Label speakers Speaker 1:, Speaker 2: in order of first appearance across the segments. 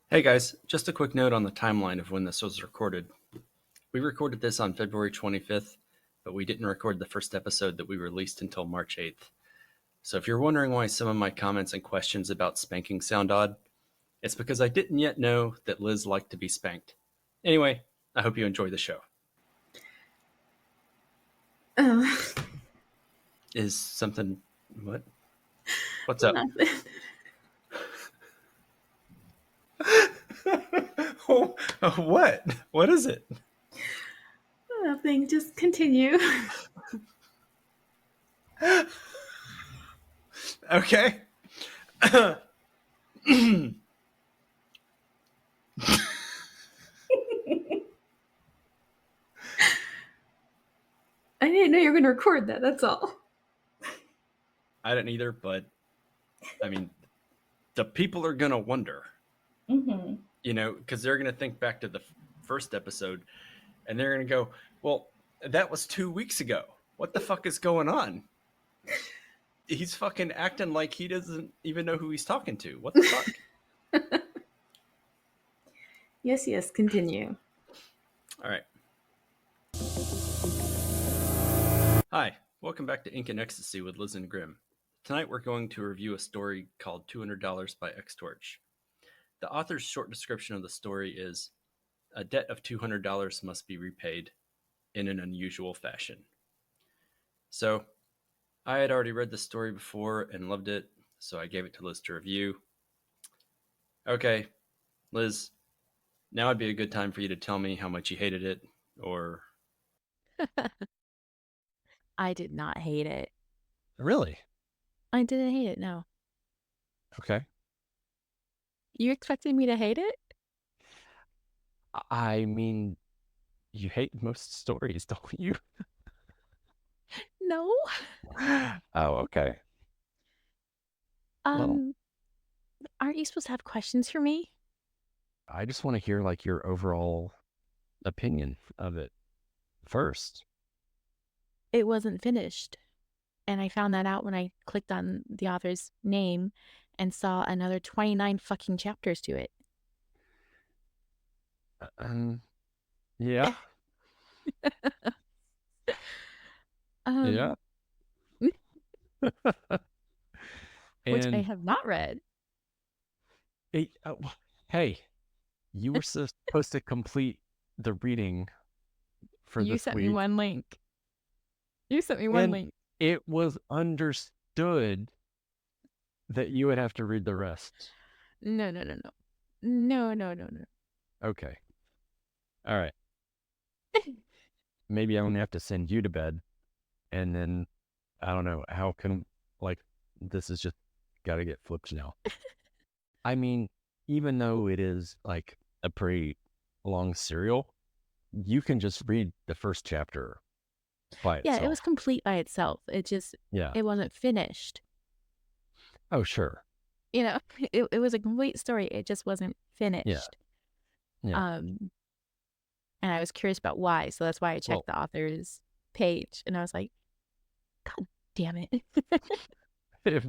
Speaker 1: Hey guys, just a quick note on the timeline of when this was recorded. We recorded this on February 25th, but we didn't record the first episode that we released until March 8th. So if you're wondering why some of my comments and questions about spanking sound odd, it's because I didn't yet know that Liz liked to be spanked. Anyway, I hope you enjoy the show.
Speaker 2: Oh,
Speaker 1: Is something. What? What's up?
Speaker 2: nothing.
Speaker 1: What? What is it?
Speaker 2: Nothing. Just continue.
Speaker 1: Okay.
Speaker 2: I didn't know you were going to record that. That's all.
Speaker 1: I didn't either, but I mean, the people are going to wonder.
Speaker 2: Mm-hmm.
Speaker 1: Because they're going to think back to the first episode and they're going to go, well, that was 2 weeks ago. What the fuck is going on? He's fucking acting like he doesn't even know who he's talking to. What the fuck?
Speaker 2: Yes, continue.
Speaker 1: All right. Hi, welcome back to Ink and Ecstasy with Liz and Grimm. Tonight we're going to review a story called $200 by xtorch. The author's short description of the story is, a debt of $200 must be repaid in an unusual fashion. So, I had already read the story before and loved it, so I gave it to Liz to review. Okay, Liz, now would be a good time for you to tell me how much you hated it, or...
Speaker 3: I did not hate it.
Speaker 4: Really?
Speaker 3: I didn't hate it, no.
Speaker 4: Okay.
Speaker 3: You expected me to hate it?
Speaker 4: I mean, you hate most stories, don't you?
Speaker 3: No.
Speaker 4: Oh, okay. Well,
Speaker 3: Aren't you supposed to have questions for me?
Speaker 4: I just want to hear like your overall opinion of it first.
Speaker 3: It wasn't finished. And I found that out when I clicked on the author's name and saw another 29 fucking chapters to it.
Speaker 4: Yeah. Yeah.
Speaker 3: Which I
Speaker 4: And
Speaker 3: have not read.
Speaker 4: hey, you were supposed to complete the reading for
Speaker 3: You
Speaker 4: this
Speaker 3: sent
Speaker 4: week.
Speaker 3: me one link. You sent me one
Speaker 4: And
Speaker 3: link.
Speaker 4: it was understood that you would have to read the rest.
Speaker 3: No.
Speaker 4: Okay. All right. Maybe I'm gonna have to send you to bed, and then I don't know how can like this is just gotta get flipped now. I mean, even though it is like a pretty long serial, you can just read the first chapter by itself.
Speaker 3: Yeah, it was complete by itself. It wasn't finished.
Speaker 4: Oh, sure.
Speaker 3: It was a complete story. It just wasn't finished.
Speaker 4: Yeah.
Speaker 3: And I was curious about why. So that's why I checked the author's page. And I was like, God damn it.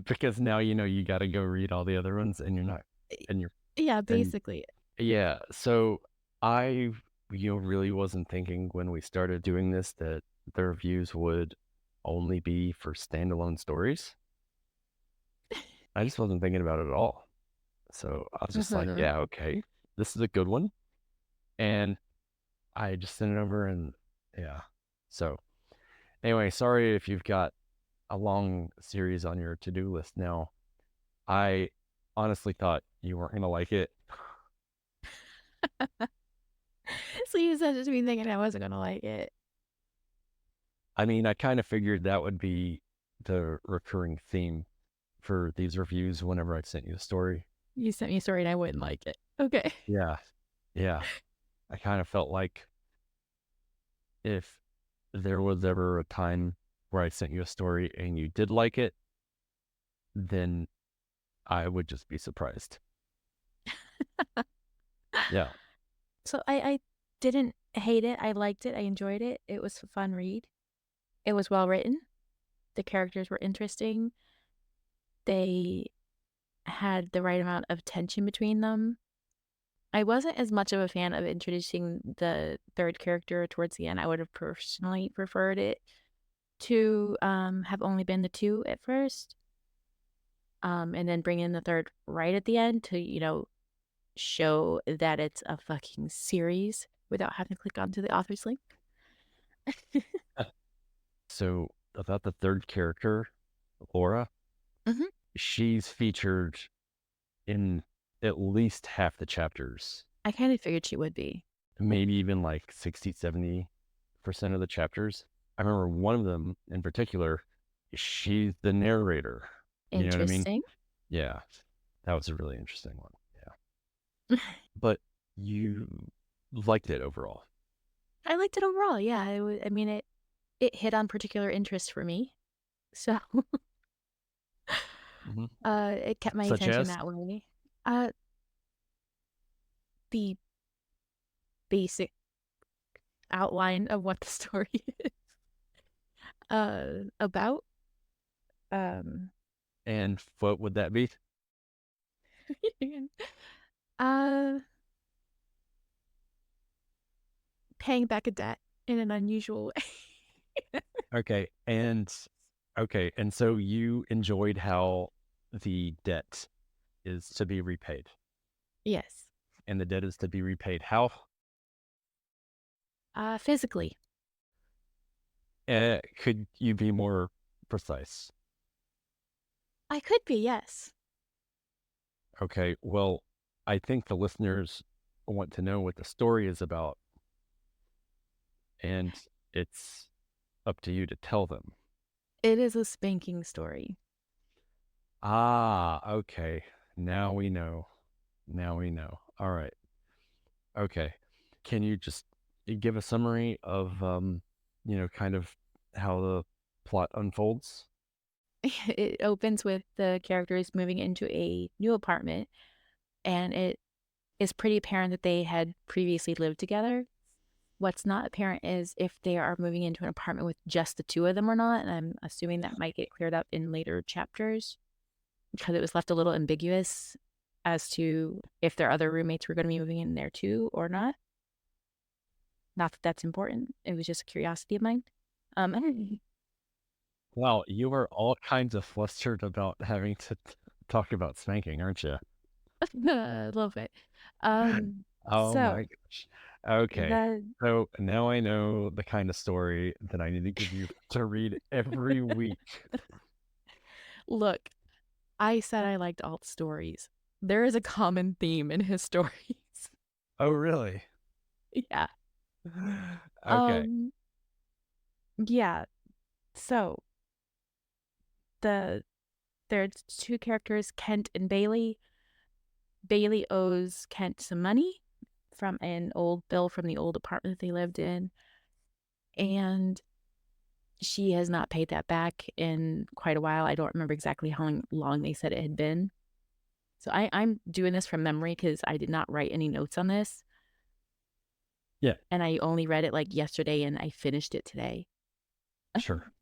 Speaker 4: Because now you got to go read all the other ones, and you're not, and you're
Speaker 3: yeah, basically.
Speaker 4: Yeah. So I, really wasn't thinking when we started doing this that the reviews would only be for standalone stories. I just wasn't thinking about it at all. So I was just like, yeah, okay, this is a good one. And I just sent it over, and yeah. So anyway, sorry if you've got a long series on your to-do list now. I honestly thought you weren't going to like it.
Speaker 3: So you said it to me thinking I wasn't going to like it.
Speaker 4: I mean, I kind of figured that would be the recurring theme for these reviews whenever I sent you a story.
Speaker 3: You sent me a story and I wouldn't like it. Okay.
Speaker 4: Yeah. I kind of felt like if there was ever a time where I sent you a story and you did like it, then I would just be surprised. Yeah.
Speaker 3: So I didn't hate it. I liked it. I enjoyed it. It was a fun read. It was well written. The characters were interesting. They had the right amount of tension between them. I wasn't as much of a fan of introducing the third character towards the end. I would have personally preferred it to have only been the two at first, and then bring in the third right at the end to, show that it's a fucking series without having to click onto the author's link.
Speaker 4: So about the third character, Laura,
Speaker 3: Mhm.
Speaker 4: she's featured in at least half the chapters,
Speaker 3: I kind of figured she would be.
Speaker 4: maybe even like 60, 70% of the chapters. I remember one of them in particular, she's the narrator. You know what I mean?
Speaker 3: Interesting.
Speaker 4: Yeah. That was a really interesting one. Yeah. But you liked it overall.
Speaker 3: I liked it overall. Yeah, I mean, it hit on particular interest for me, so
Speaker 4: Mm-hmm.
Speaker 3: it kept my
Speaker 4: Such
Speaker 3: attention
Speaker 4: as?
Speaker 3: that way. Uh, the basic outline of what the story is about. Um,
Speaker 4: And what would that be?
Speaker 3: uh, paying back a debt in an unusual way.
Speaker 4: Okay. And so you enjoyed how the debt is to be repaid.
Speaker 3: Yes.
Speaker 4: And the debt is to be repaid how?
Speaker 3: Physically.
Speaker 4: Could you be more precise?
Speaker 3: I could be, yes.
Speaker 4: Okay. Well, I think the listeners want to know what the story is about, and it's up to you to tell them.
Speaker 3: It is a spanking story.
Speaker 4: Ah, okay. Now we know. All right. Okay. Can you just give a summary of, kind of how the plot unfolds?
Speaker 3: It opens with the characters moving into a new apartment, and it is pretty apparent that they had previously lived together. What's not apparent is if they are moving into an apartment with just the two of them or not, and I'm assuming that might get cleared up in later chapters because it was left a little ambiguous as to if their other roommates were going to be moving in there too or not. Not that that's important. It was just a curiosity of mine.
Speaker 4: Wow, you are all kinds of flustered about having to talk about spanking, aren't you?
Speaker 3: A little bit. Um,
Speaker 4: Oh my
Speaker 3: so
Speaker 4: gosh. Okay.
Speaker 3: the
Speaker 4: So now I know the kind of story that I need to give you to read every week.
Speaker 3: look, I said I liked alt stories. There is a common theme in his stories.
Speaker 4: Oh, really?
Speaker 3: Yeah.
Speaker 4: Okay.
Speaker 3: Yeah. So there's two characters, Kent and Bailey. Bailey owes Kent some money from an old bill from the old apartment that they lived in, and she has not paid that back in quite a while. I don't remember exactly how long they said it had been. So I'm doing this from memory because I did not write any notes on this.
Speaker 4: Yeah,
Speaker 3: And I only read it like yesterday and I finished it today.
Speaker 4: sure.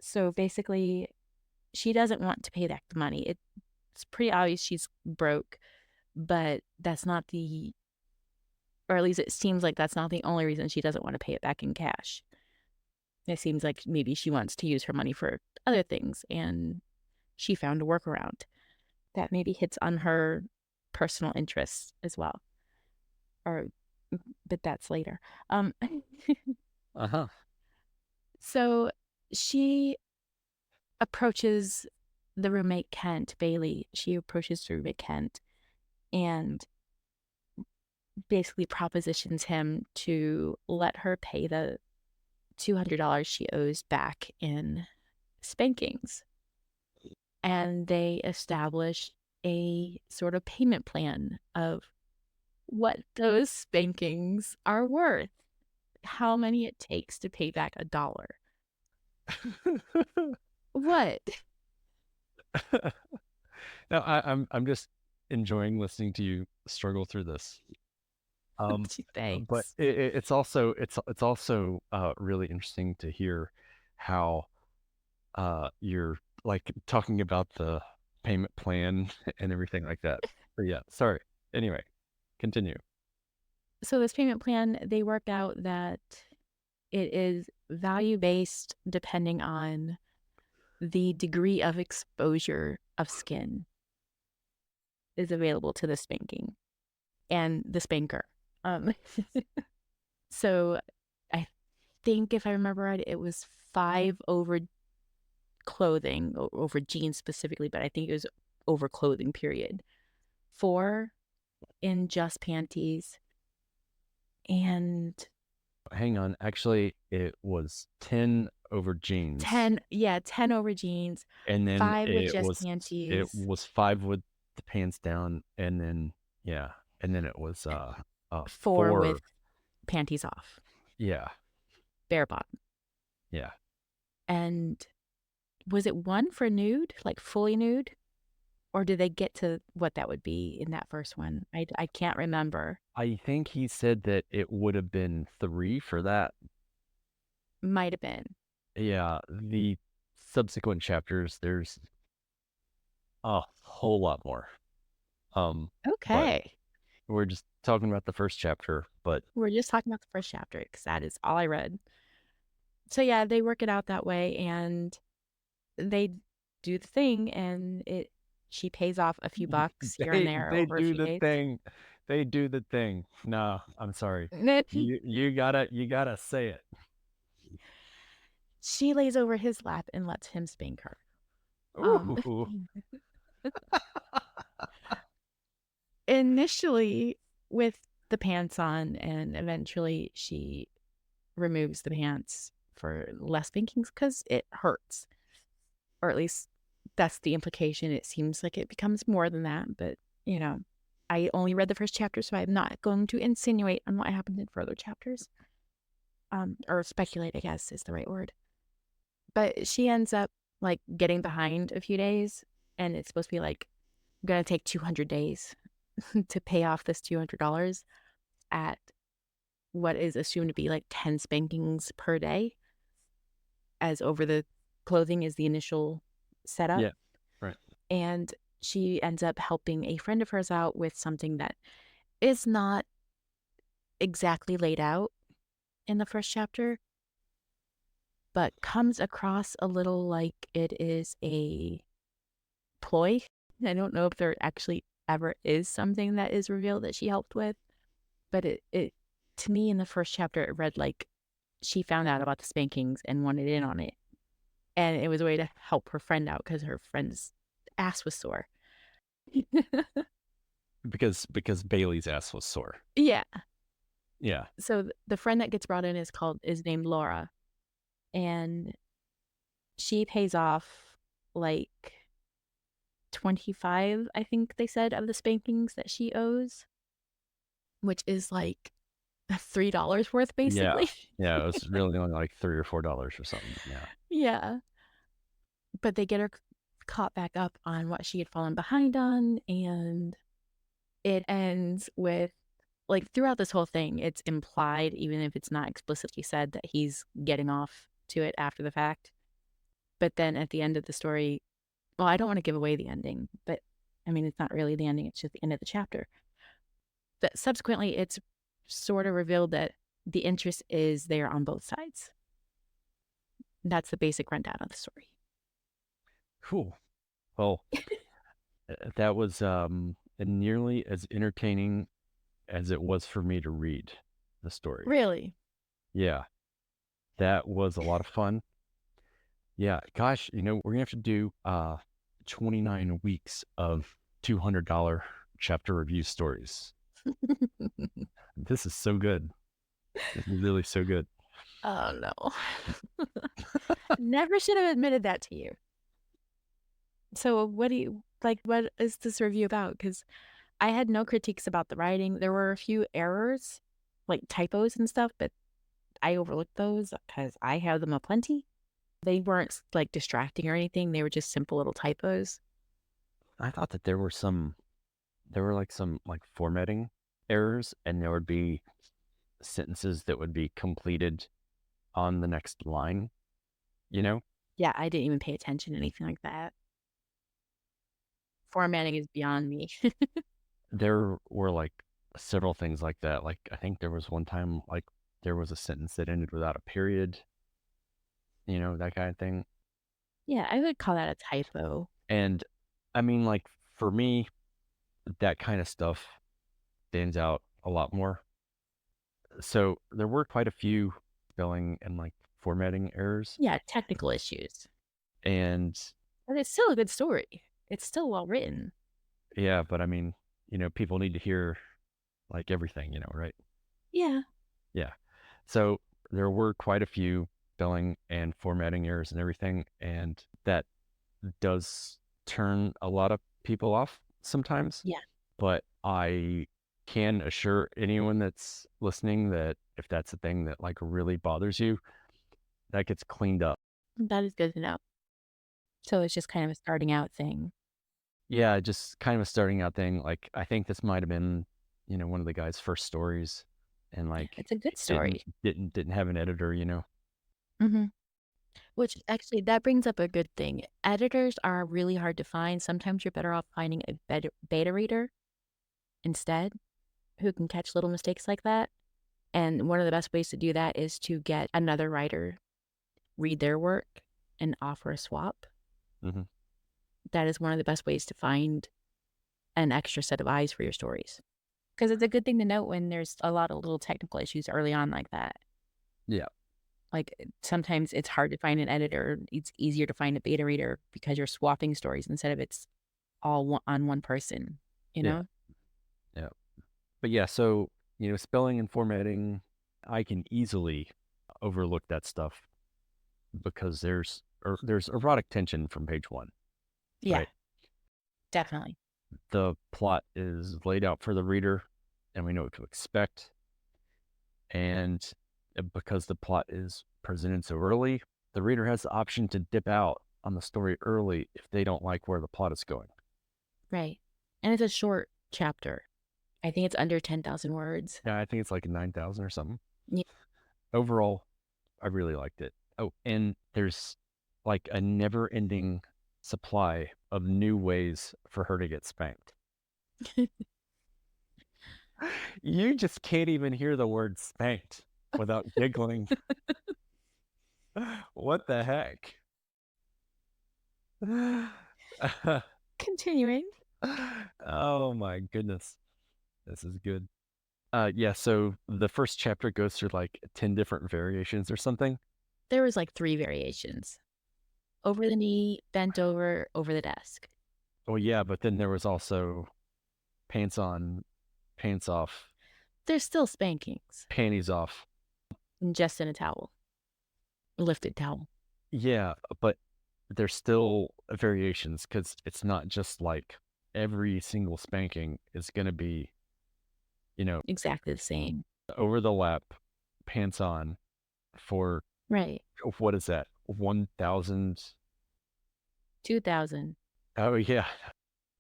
Speaker 3: So basically, she doesn't want to pay back the money. It's pretty obvious she's broke, but that's not the, or at least it seems like that's not the only reason she doesn't want to pay it back in cash. It seems like maybe she wants to use her money for other things, and she found a workaround that maybe hits on her personal interests as well. Or, but that's later.
Speaker 4: Uh-huh.
Speaker 3: So she approaches the roommate Kent, Bailey. She approaches the roommate Kent and basically propositions him to let her pay the $200 she owes back in spankings. And they establish a sort of payment plan of what those spankings are worth, how many it takes to pay back $1. What?
Speaker 4: No, I'm just enjoying listening to you struggle through this.
Speaker 3: Gee,
Speaker 4: But
Speaker 3: thanks.
Speaker 4: it's also really interesting to hear how you're like talking about the payment plan and everything like that. But yeah, sorry. Anyway, continue.
Speaker 3: So this payment plan, they work out that it is value-based depending on the degree of exposure of skin is available to the spanking and the spanker. So I think if I remember right, it was 5 over clothing, over jeans specifically, but I think it was over clothing, period. 4 in just panties, and
Speaker 4: Hang on. Actually, it was 10 over jeans.
Speaker 3: 10 over jeans,
Speaker 4: And then
Speaker 3: 5 with
Speaker 4: it
Speaker 3: just
Speaker 4: was
Speaker 3: panties,
Speaker 4: 5 with the pants down, and then it was
Speaker 3: 4
Speaker 4: 4.
Speaker 3: with panties off,
Speaker 4: Yeah.
Speaker 3: bare bottom.
Speaker 4: Yeah.
Speaker 3: And was it 1 for nude, like fully nude? Or did they get to what that would be in that first one? I can't remember.
Speaker 4: I think he said that it would have been 3 for that.
Speaker 3: Might have been.
Speaker 4: Yeah, the subsequent chapters, there's a whole lot more. But
Speaker 3: Okay.
Speaker 4: we're just talking about the first chapter, but
Speaker 3: We're just talking about the first chapter because that is all I read. So yeah, they work it out that way, and they do the thing, and she pays off a few bucks here and there
Speaker 4: they
Speaker 3: over a
Speaker 4: do
Speaker 3: few
Speaker 4: the
Speaker 3: days.
Speaker 4: thing. They do the thing. No, I'm sorry. You gotta say it.
Speaker 3: She lays over his lap and lets him spank her. Um,
Speaker 4: Ooh.
Speaker 3: Initially with the pants on, and eventually she removes the pants for less spankings because it hurts. Or at least that's the implication. It seems like it becomes more than that, but I only read the first chapter, so I'm not going to insinuate on what happened in further chapters. Or speculate, I guess, is the right word. But she ends up like getting behind a few days, and it's supposed to be like gonna take 200 days to pay off this $200 at what is assumed to be like 10 spankings per day, as over the clothing is the initial setup.
Speaker 4: Yeah, right.
Speaker 3: And she ends up helping a friend of hers out with something that is not exactly laid out in the first chapter, but comes across a little like it is a ploy. I don't know if there actually ever is something that is revealed that she helped with, but it to me in the first chapter it read like she found out about the spankings and wanted in on it, and it was a way to help her friend out because her friend's ass was sore.
Speaker 4: Because Bailey's ass was sore.
Speaker 3: Yeah.
Speaker 4: Yeah.
Speaker 3: So the friend that gets brought in is named Laura, and she pays off like 25, I think they said, of the spankings that she owes, which is like $3 worth basically.
Speaker 4: Yeah, it was really only like $3 or $4 or something. Yeah.
Speaker 3: Yeah. But they get her caught back up on what she had fallen behind on, and it ends with, like, throughout this whole thing, it's implied, even if it's not explicitly said, that he's getting off to it after the fact. But then at the end of the story, well, I don't want to give away the ending, but I mean, it's not really the ending, it's just the end of the chapter. But subsequently, it's sort of revealed that the interest is there on both sides. That's the basic rundown of the story.
Speaker 4: Cool. Well, that was nearly as entertaining as it was for me to read the story.
Speaker 3: Really?
Speaker 4: Yeah. That was a lot of fun. Yeah, gosh, we're gonna have to do 29 weeks of $200 chapter review stories. This is so good. This is really so good.
Speaker 3: Oh, no. Never should have admitted that to you. So what is this review about? Because I had no critiques about the writing. There were a few errors, like typos and stuff, but I overlooked those because I have them aplenty. They weren't like distracting or anything. They were just simple little typos.
Speaker 4: I thought that there were some formatting errors, and there would be sentences that would be completed on the next line,
Speaker 3: Yeah, I didn't even pay attention to anything like that. Formatting is beyond me.
Speaker 4: there were like several things like that. Like I think there was one time like there was a sentence that ended without a period, that kind of thing.
Speaker 3: Yeah, I would call that a typo.
Speaker 4: And I mean, like for me, that kind of stuff stands out a lot more. So there were quite a few spelling and like formatting errors.
Speaker 3: Yeah, technical issues.
Speaker 4: And
Speaker 3: But it's still a good story. It's still well written.
Speaker 4: yeah, but I mean, people need to hear like everything, right?
Speaker 3: Yeah.
Speaker 4: Yeah. So there were quite a few spelling and formatting errors and everything. And that does turn a lot of people off sometimes.
Speaker 3: Yeah.
Speaker 4: But I can assure anyone that's listening that if that's a thing that like really bothers you, that gets cleaned up.
Speaker 3: That is good to know. So it's just kind of a starting out thing.
Speaker 4: Yeah, just kind of a starting out thing. Like I think this might have been, one of the guy's first stories, and
Speaker 3: Yeah,
Speaker 4: like
Speaker 3: it's a good
Speaker 4: he didn't
Speaker 3: story.
Speaker 4: didn't didn't have an editor.
Speaker 3: Hmm. Which actually, that brings up a good thing. Editors are really hard to find. Sometimes you're better off finding a beta reader instead who can catch little mistakes like that. And one of the best ways to do that is to get another writer, read their work, and offer a swap.
Speaker 4: Hmm.
Speaker 3: That is one of the best ways to find an extra set of eyes for your stories. Because it's a good thing to note when there's a lot of little technical issues early on like that.
Speaker 4: Yeah,
Speaker 3: Like sometimes it's hard to find an editor. It's easier to find a beta reader because you're swapping stories instead of it's all on one person, you
Speaker 4: yeah,
Speaker 3: know?
Speaker 4: yeah. But yeah, so spelling and formatting, I can easily overlook that stuff because there's erotic tension from page one,
Speaker 3: Yeah,
Speaker 4: right?
Speaker 3: definitely.
Speaker 4: The plot is laid out for the reader, and we know what to expect. And because the plot is presented so early, the reader has the option to dip out on the story early if they don't like where the plot is going.
Speaker 3: Right. And it's a short chapter. I think it's under 10,000 words.
Speaker 4: Yeah, I think it's like 9,000 or something.
Speaker 3: Yeah.
Speaker 4: Overall, I really liked it. Oh, and there's like a never ending supply of new ways for her to get spanked. You just can't even hear the word spanked without giggling. What the heck?
Speaker 3: Continuing.
Speaker 4: Oh my goodness. This is good. Yeah, so the first chapter goes through like 10 different variations or something.
Speaker 3: There was like 3 variations. Over the knee, bent over the desk.
Speaker 4: Oh yeah, but then there was also pants on, pants off,
Speaker 3: There's still spankings.
Speaker 4: panties off.
Speaker 3: And just in a towel. A lifted towel.
Speaker 4: Yeah, but there's still variations because it's not just like every single spanking is going to be,
Speaker 3: Exactly the same.
Speaker 4: over the lap, pants on for
Speaker 3: Right.
Speaker 4: what is that? 1,000.
Speaker 3: 2,000.
Speaker 4: Oh yeah.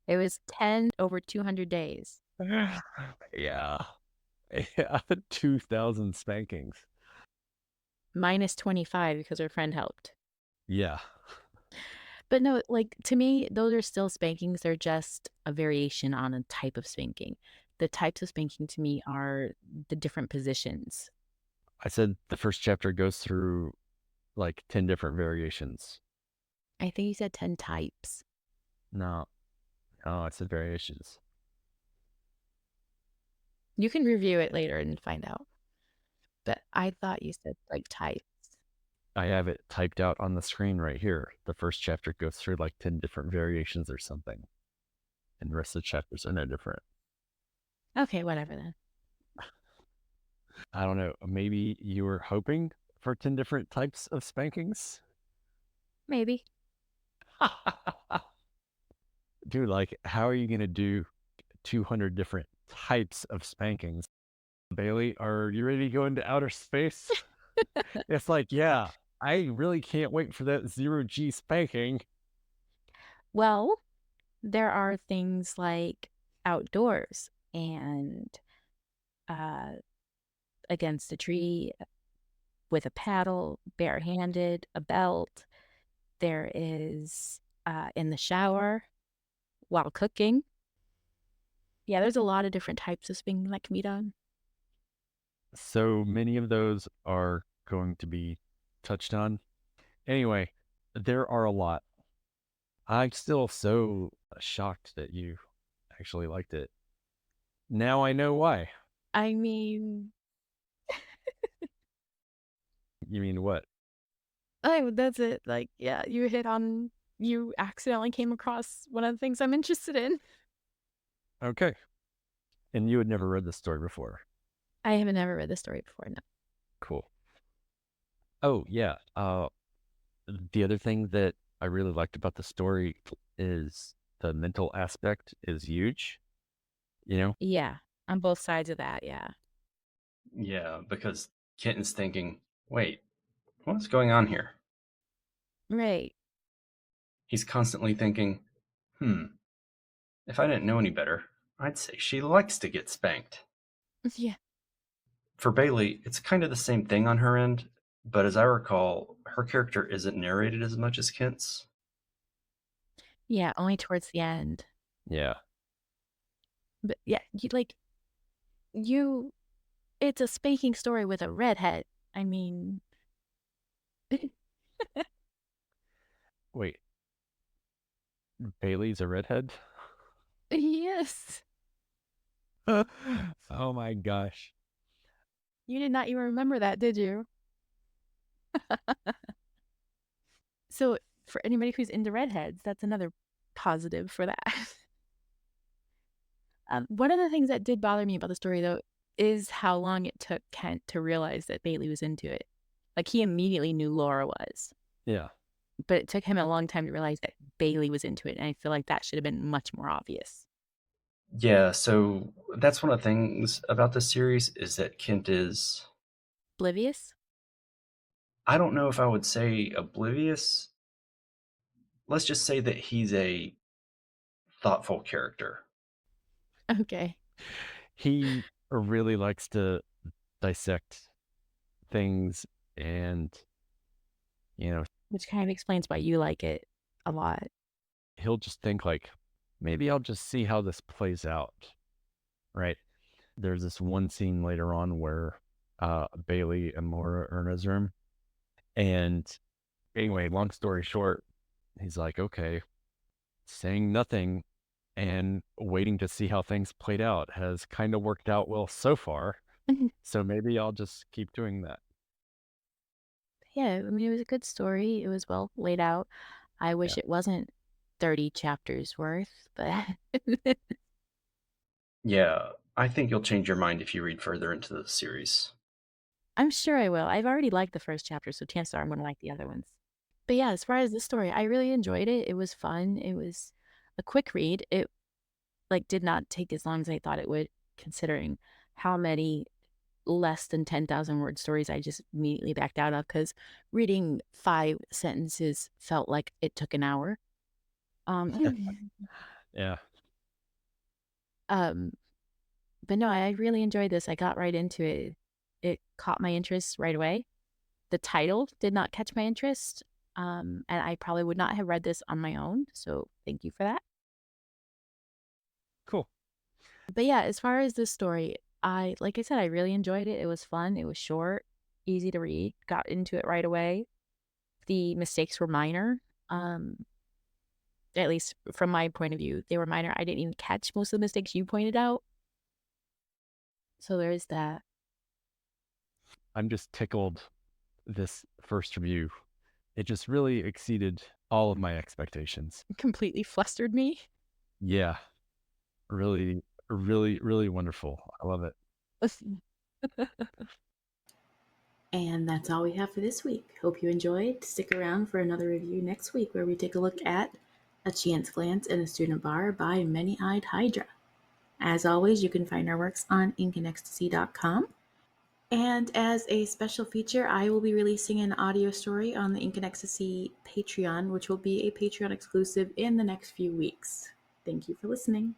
Speaker 3: It was 10 over 200 days.
Speaker 4: Yeah. Yeah. 2,000 spankings.
Speaker 3: Minus 25 because her friend helped.
Speaker 4: Yeah.
Speaker 3: But no, like to me, those are still spankings. They're just a variation on a type of spanking. The types of spanking to me are the different positions.
Speaker 4: I said the first chapter goes through like 10 different variations.
Speaker 3: I think you said 10 types.
Speaker 4: No, no, I said variations.
Speaker 3: You can review it later and find out. But I thought you said like types.
Speaker 4: I have it typed out on the screen right here. The first chapter goes through like 10 different variations or something. And the rest of the chapters are no different.
Speaker 3: Okay, whatever then.
Speaker 4: I don't know. Maybe you were hoping for 10 different types of spankings?
Speaker 3: Maybe.
Speaker 4: Dude, like, how are you going to do 200 different types of spankings? Bailey, are you ready to go into outer space? It's like, yeah, I really can't wait for that 0G spanking.
Speaker 3: Well, there are things like outdoors and uh, against a tree with a paddle, barehanded, a belt. There is in the shower while cooking. Yeah, there's a lot of different types of spinning that can be done.
Speaker 4: So many of those are going to be touched on. Anyway, there are a lot. I'm still so shocked that you actually liked it. Now I know why.
Speaker 3: I mean,
Speaker 4: You mean what?
Speaker 3: oh, that's it. Like, yeah, you accidentally came across one of the things I'm interested in.
Speaker 4: Okay. And you had never read this story before.
Speaker 3: I haven't ever read this story before, no.
Speaker 4: Cool. Oh, yeah. The other thing that I really liked about the story is the mental aspect is huge. You know,
Speaker 3: Yeah, on both sides of that, yeah.
Speaker 1: Yeah, because Kenton's thinking, wait, what's going on here?
Speaker 3: Right.
Speaker 1: He's constantly thinking, if I didn't know any better, I'd say she likes to get spanked.
Speaker 3: Yeah.
Speaker 1: For Bailey, it's kind of the same thing on her end, but as I recall, her character isn't narrated as much as Kent's.
Speaker 3: Yeah, only towards the end.
Speaker 4: yeah.
Speaker 3: But yeah, it's a spanking story with a redhead. I mean,
Speaker 4: Wait, Bailey's a redhead?
Speaker 3: yes.
Speaker 4: Oh my gosh.
Speaker 3: You did not even remember that, did you? So, for anybody who's into redheads, that's another positive for that. One of the things that did bother me about the story, though, is how long it took Kent to realize that Bailey was into it. Like, he immediately knew Laura was,
Speaker 4: Yeah.
Speaker 3: but it took him a long time to realize that Bailey was into it. And I feel like that should have been much more obvious.
Speaker 1: Yeah, so that's one of the things about this series is that Kent is,
Speaker 3: Oblivious?
Speaker 1: I don't know if I would say oblivious. Let's just say that he's a thoughtful character.
Speaker 3: Okay.
Speaker 4: He really likes to dissect things and, you know,
Speaker 3: Which kind of explains why you like it a lot.
Speaker 4: he'll just think like, maybe I'll just see how this plays out. Right. There's this one scene later on where Bailey and Laura are in his room. And anyway, long story short, he's like, okay, saying nothing and waiting to see how things played out has kind of worked out well so far. So maybe I'll just keep doing that.
Speaker 3: Yeah, I mean, it was a good story. It was well laid out. I wish
Speaker 4: Yeah.
Speaker 3: it wasn't 30 chapters worth, but
Speaker 1: Yeah, I think you'll change your mind if you read further into the series.
Speaker 3: I'm sure I will. I've already liked the first chapter, so chances are I'm going to like the other ones. But yeah, as far as this story, I really enjoyed it. It was fun. It was a quick read. It did not take as long as I thought it would, considering how many less than 10,000 word stories I just immediately backed out of because reading 5 sentences felt like it took an hour.
Speaker 4: Yeah.
Speaker 3: um, but no, I really enjoyed this. I got right into it. It caught my interest right away. The title did not catch my interest, and I probably would not have read this on my own. So thank you for that.
Speaker 4: Cool.
Speaker 3: But yeah, as far as this story, like I said, I really enjoyed it. It was fun. It was short, easy to read. Got into it right away. The mistakes were minor. At least from my point of view, they were minor. I didn't even catch most of the mistakes you pointed out. So there's that.
Speaker 4: I'm just tickled this first review. It just really exceeded all of my expectations.
Speaker 3: Completely flustered me.
Speaker 4: Yeah. Really, really, really wonderful. I love it.
Speaker 2: And that's all we have for this week. Hope you enjoyed. Stick around for another review next week where we take a look at A Chance Glance in a Student Bar by Many-Eyed Hydra. As always, you can find our works on inkandecstasy.com. And as a special feature, I will be releasing an audio story on the Ink and Ecstasy Patreon, which will be a Patreon exclusive in the next few weeks. Thank you for listening.